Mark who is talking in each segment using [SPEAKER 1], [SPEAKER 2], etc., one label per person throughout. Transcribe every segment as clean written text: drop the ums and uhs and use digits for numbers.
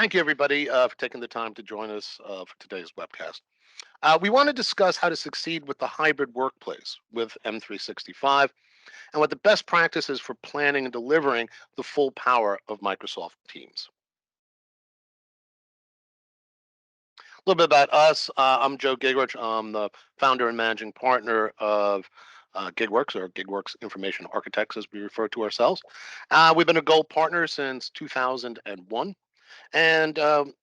[SPEAKER 1] Thank you, everybody, for taking the time to join us for today's webcast. We want to discuss how to succeed with the hybrid workplace with M365 and what the best practice is for planning and delivering the full power of Microsoft Teams. A little bit about us. I'm Joe Gigworks. I'm the founder and managing partner of GigWorks, or GigWorks Information Architects, as we refer to ourselves. We've been a gold partner since 2001. And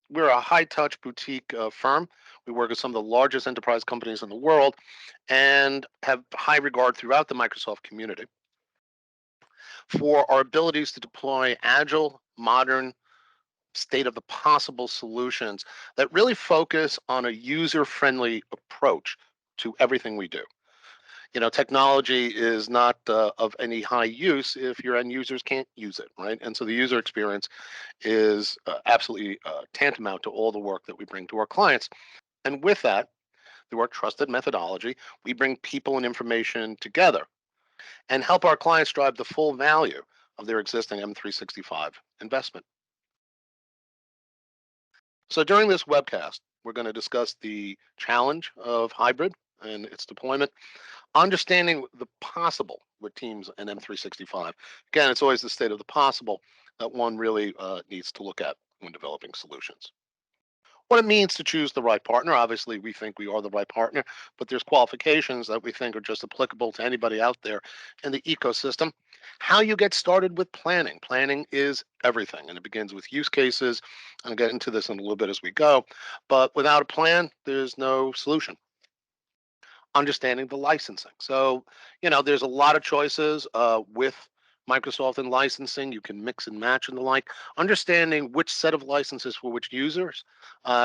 [SPEAKER 1] we're a high touch boutique firm. We work with some of the largest enterprise companies in the world and have high regard throughout the Microsoft community for our abilities to deploy agile, modern, state of the possible solutions that really focus on a user friendly approach to everything we do. Technology is not of any high use if your end users can't use it, right? And so the user experience is absolutely tantamount to all the work that we bring to our clients. And with that, through our trusted methodology, we bring people and information together and help our clients drive the full value of their existing M365 investment. So during this webcast, we're going to discuss the challenge of hybrid and its deployment, understanding the possible with Teams and M365. Again, it's always the state of the possible that one really needs to look at when developing solutions. What it means to choose the right partner. Obviously, we think we are the right partner, but there's qualifications that we think are just applicable to anybody out there in the ecosystem. How you get started with planning. Planning is everything, and it begins with use cases. I'll get into this in a little bit as we go, but without a plan, there's no solution. Understanding the licensing. So, there's a lot of choices with Microsoft and licensing. You can mix and match and the like. Understanding which set of licenses for which users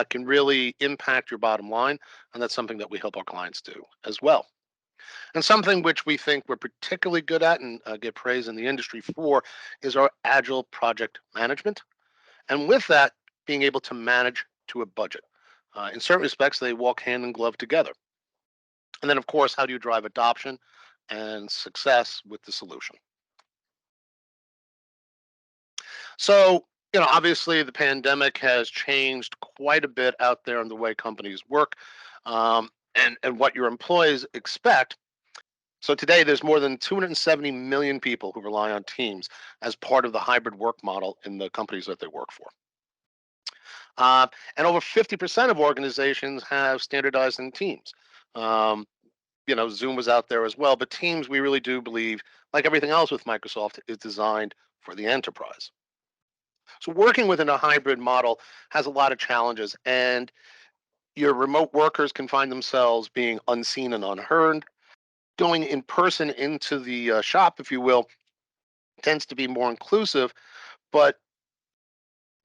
[SPEAKER 1] can really impact your bottom line. And that's something that we help our clients do as well. And something which we think we're particularly good at and get praise in the industry for is our agile project management. And with that, being able to manage to a budget. In certain respects, they walk hand in glove together. And then, of course, how do you drive adoption and success with the solution? So, obviously, the pandemic has changed quite a bit out there in the way companies work and what your employees expect. So, today, there's more than 270 million people who rely on Teams as part of the hybrid work model in the companies that they work for. And over 50% of organizations have standardized in Teams. Um, Zoom was out there as well, but Teams, we really do believe, like everything else with Microsoft, is designed for the enterprise. So working within a hybrid model has a lot of challenges, and your remote workers can find themselves being unseen and unheard. Going in person into the shop, if you will, tends to be more inclusive, but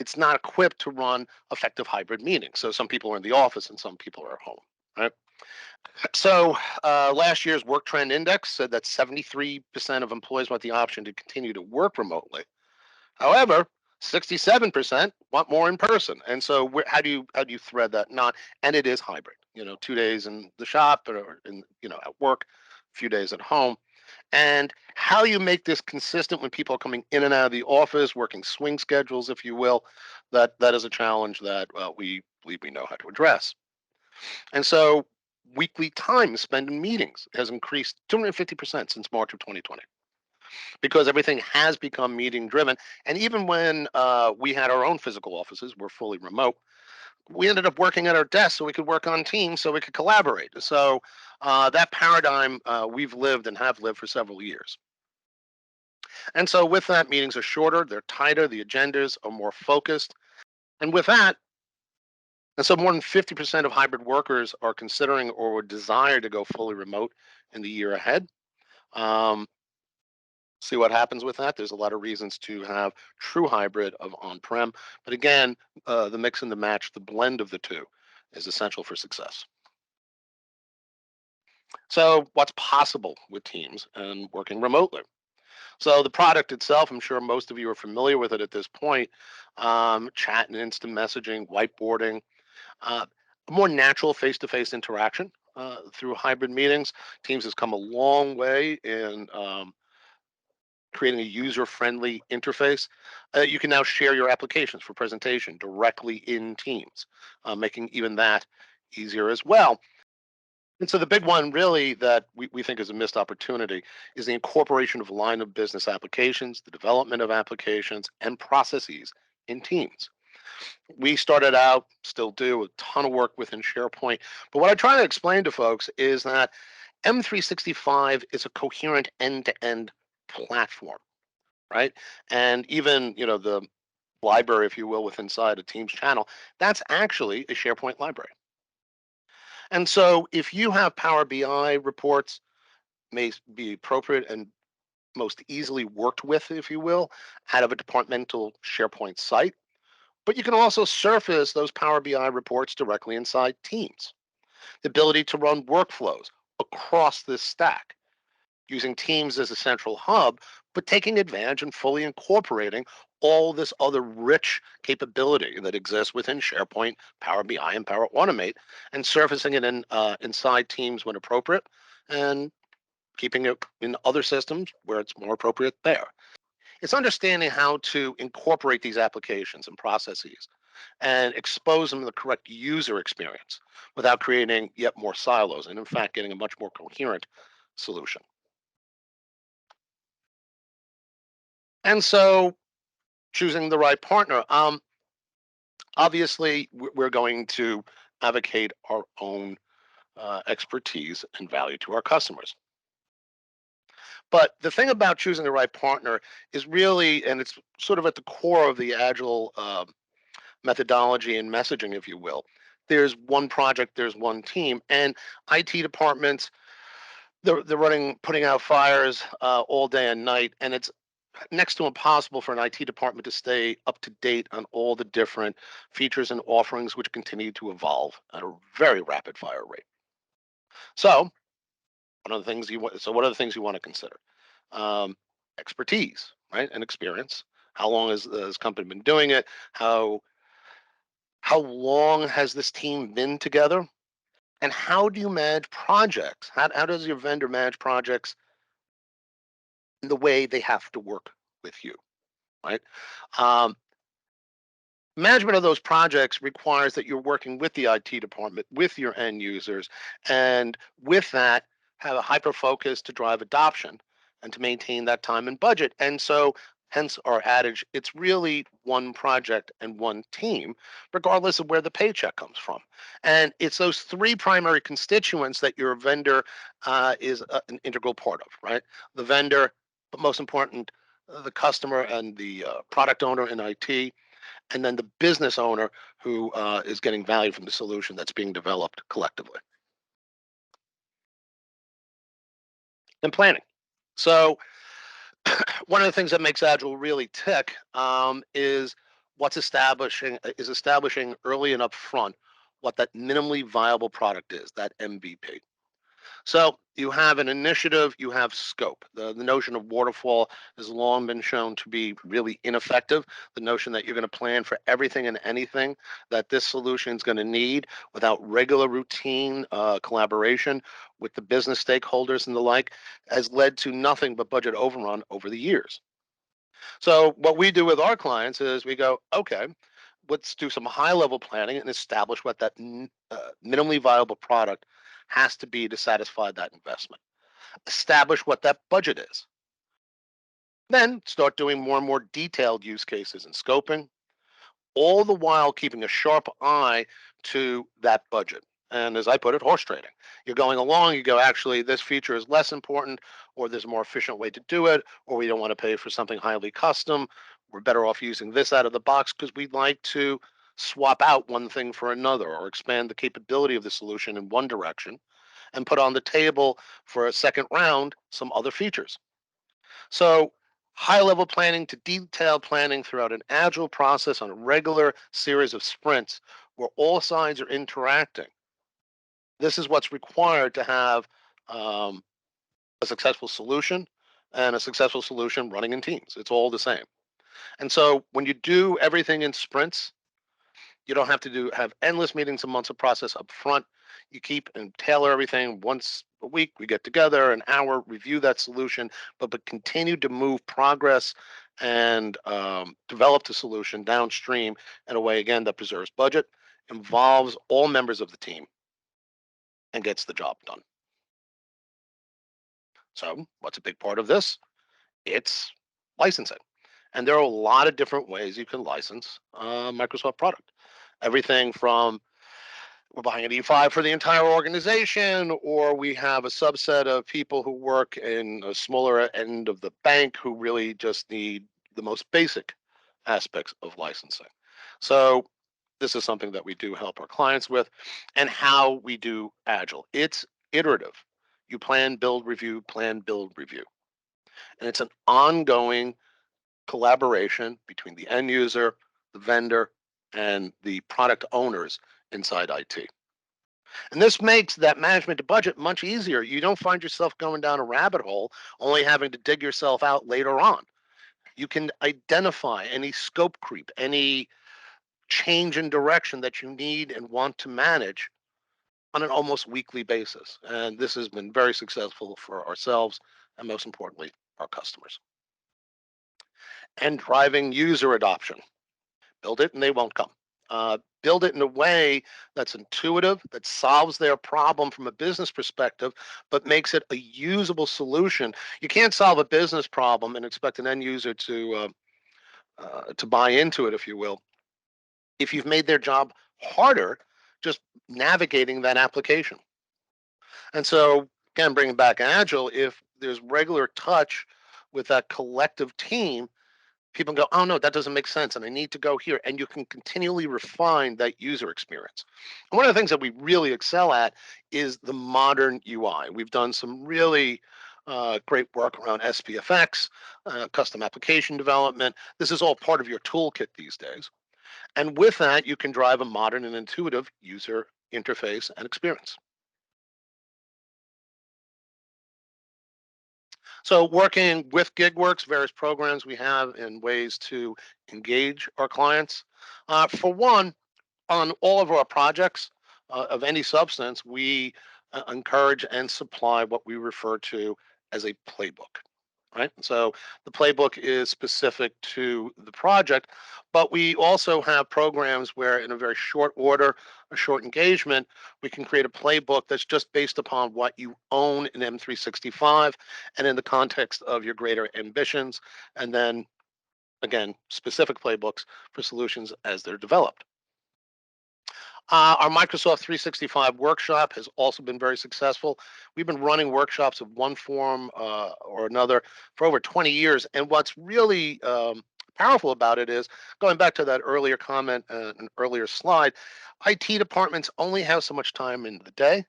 [SPEAKER 1] it's not equipped to run effective hybrid meetings. So some people are in the office and some people are at home, right? So last year's Work Trend Index said that 73% of employees want the option to continue to work remotely. However, 67% want more in person. And so how do you thread that knot? And it is hybrid. 2 days in the shop or in at work, a few days at home. And how you make this consistent when people are coming in and out of the office, working swing schedules, if you will, that is a challenge that we believe we know how to address. And so weekly time spent in meetings has increased 250% since March of 2020 because everything has become meeting driven. And even when we had our own physical offices, we're fully remote, we ended up working at our desk so we could work on Teams so we could collaborate. So that paradigm we've lived and have lived for several years. And so with that, meetings are shorter, they're tighter, the agendas are more focused. And with that, and so more than 50% of hybrid workers are considering or would desire to go fully remote in the year ahead. Um, See what happens with that. There's a lot of reasons to have true hybrid of on-prem. But again, the mix and the match, the blend of the two is essential for success. So what's possible with Teams and working remotely? So the product itself, I'm sure most of you are familiar with it at this point. Chat and instant messaging, whiteboarding, a more natural face-to-face interaction through hybrid meetings. Teams has come a long way in creating a user-friendly interface. You can now share your applications for presentation directly in Teams, making even that easier as well. And so the big one really that we think is a missed opportunity is the incorporation of line of business applications, the development of applications and processes in Teams. We started out, still do a ton of work within SharePoint. But what I try to explain to folks is that M365 is a coherent end-to-end platform, right? And even, the library, if you will, within inside a Teams channel, that's actually a SharePoint library. And so if you have Power BI reports, may be appropriate and most easily worked with, if you will, out of a departmental SharePoint site. But you can also surface those Power BI reports directly inside Teams. The ability to run workflows across this stack using Teams as a central hub, but taking advantage and fully incorporating all this other rich capability that exists within SharePoint, Power BI, and Power Automate, and surfacing it inside Teams when appropriate, and keeping it in other systems where it's more appropriate there. It's understanding how to incorporate these applications and processes and expose them to the correct user experience without creating yet more silos and, in fact, getting a much more coherent solution. And so choosing the right partner. Obviously, we're going to advocate our own expertise and value to our customers. But the thing about choosing the right partner is really, and it's sort of at the core of the Agile methodology and messaging, if you will. There's one project, there's one team, and IT departments, they're putting out fires all day and night, and it's next to impossible for an IT department to stay up to date on all the different features and offerings which continue to evolve at a very rapid fire rate. So one of the things you want. So what are the things you want to consider? Um, Expertise, right, and experience. How long has this company been doing it? How long has this team been together? And how do you manage projects? How does your vendor manage projects in the way they have to work with you, right? Um, Management of those projects requires that you're working with the IT department, with your end users, and with that, have a hyper focus to drive adoption and to maintain that time and budget. And so, hence our adage, it's really one project and one team, regardless of where the paycheck comes from. And it's those three primary constituents that your vendor is an integral part of, right? The vendor, but most important, the customer and the product owner in IT, and then the business owner who is getting value from the solution that's being developed collectively. And planning. So one of the things that makes Agile really tick is establishing early and upfront what that minimally viable product is, that MVP. So you have an initiative, you have scope. The notion of waterfall has long been shown to be really ineffective. The notion that you're going to plan for everything and anything that this solution is going to need without regular routine collaboration with the business stakeholders and the like has led to nothing but budget overrun over the years. So what we do with our clients is we go, okay, let's do some high level planning and establish what that minimally viable product has to be to satisfy that investment. Establish what that budget is. Then start doing more and more detailed use cases and scoping, all the while keeping a sharp eye to that budget. And as I put it, horse trading. You're going along, you go, actually, this feature is less important, or there's a more efficient way to do it, or we don't want to pay for something highly custom. We're better off using this out of the box because we'd like to swap out one thing for another or expand the capability of the solution in one direction and put on the table for a second round some other features. So high level planning to detailed planning throughout an agile process on a regular series of sprints where all sides are interacting. This is what's required to have um, a successful solution and a successful solution running in teams. It's all the same. And so when you do everything in sprints, You don't have to have endless meetings and months of process up front. You keep and tailor everything once a week. We get together, an hour, review that solution, but continue to move progress and develop the solution downstream in a way, again, that preserves budget, involves all members of the team, and gets the job done. So, what's a big part of this? It's licensing. And there are a lot of different ways you can license a Microsoft product. Everything from we're buying an E5 for the entire organization, or we have a subset of people who work in a smaller end of the bank who really just need the most basic aspects of licensing. So this is something that we do help our clients with, and how we do Agile. It's iterative. You plan, build, review, plan, build, review. And it's an ongoing collaboration between the end user, the vendor, and the product owners inside IT. And this makes that management to budget much easier. You don't find yourself going down a rabbit hole, only having to dig yourself out later on. You can identify any scope creep, any change in direction that you need and want to manage on an almost weekly basis. And this has been very successful for ourselves and, most importantly, our customers. And driving user adoption. Build it and they won't come. Build it in a way that's intuitive, that solves their problem from a business perspective, but makes it a usable solution. You can't solve a business problem and expect an end user to buy into it, if you will, if you've made their job harder just navigating that application. And so, again, bringing back Agile, if there's regular touch with that collective team, people go, oh no, that doesn't make sense, and I need to go here. And you can continually refine that user experience. And one of the things that we really excel at is the modern UI. We've done some really great work around SPFX, custom application development. This is all part of your toolkit these days. And with that, you can drive a modern and intuitive user interface and experience. So working with GigWorks, various programs we have and ways to engage our clients. For one, on all of our projects of any substance, we encourage and supply what we refer to as a playbook. Right. So the playbook is specific to the project, but we also have programs where, in a very short order, a short engagement, we can create a playbook that's just based upon what you own in M365 and in the context of your greater ambitions. And then, again, specific playbooks for solutions as they're developed. Our Microsoft 365 workshop has also been very successful. We've been running workshops of one form or another for over 20 years. And what's really powerful about it is, going back to that earlier comment, an earlier slide, IT departments only have so much time in the day.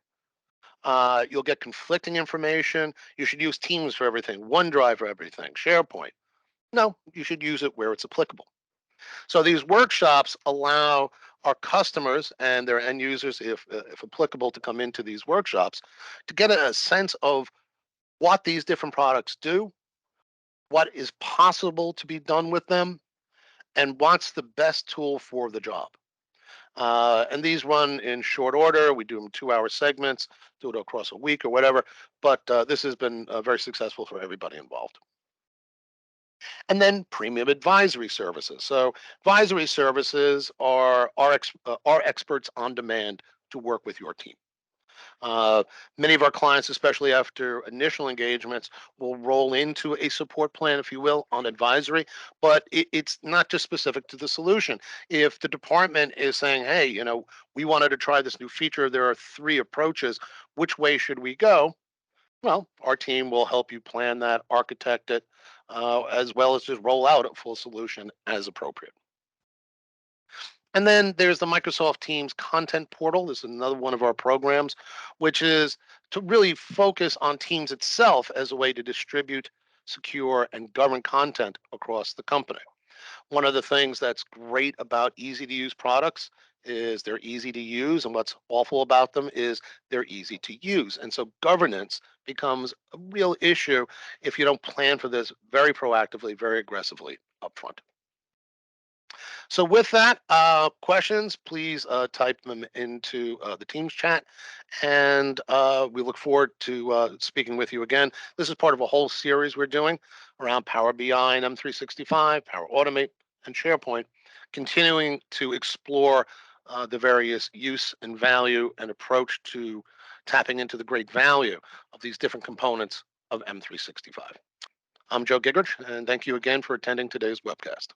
[SPEAKER 1] You'll get conflicting information. You should use Teams for everything, OneDrive for everything, SharePoint. No, you should use it where it's applicable. So these workshops allow our customers and their end users, if applicable, to come into these workshops to get a sense of what these different products do, what is possible to be done with them, and what's the best tool for the job. And these run in short order. We do them 2-hour segments, do it across a week or whatever. But this has been very successful for everybody involved. And then premium advisory services. So advisory services are our experts on demand to work with your team. Many of our clients, especially after initial engagements, will roll into a support plan, if you will, on advisory, but it's not just specific to the solution. If the department is saying, hey, we wanted to try this new feature, there are 3 approaches, which way should we go? Well, our team will help you plan that, architect it, as well as just roll out a full solution as appropriate. And then there's the Microsoft Teams content portal. This is another one of our programs, which is to really focus on Teams itself as a way to distribute, secure, and govern content across the company. One of the things that's great about easy to use products is they're easy to use, and what's awful about them is they're easy to use. And so governance becomes a real issue if you don't plan for this very proactively, very aggressively upfront. So with that, questions, please type them into the Teams chat, and we look forward to speaking with you again. This is part of a whole series we're doing around Power BI and M365, Power Automate, and SharePoint, continuing to explore the various use and value and approach to tapping into the great value of these different components of M365. I'm Joe Gigrich, and thank you again for attending today's webcast.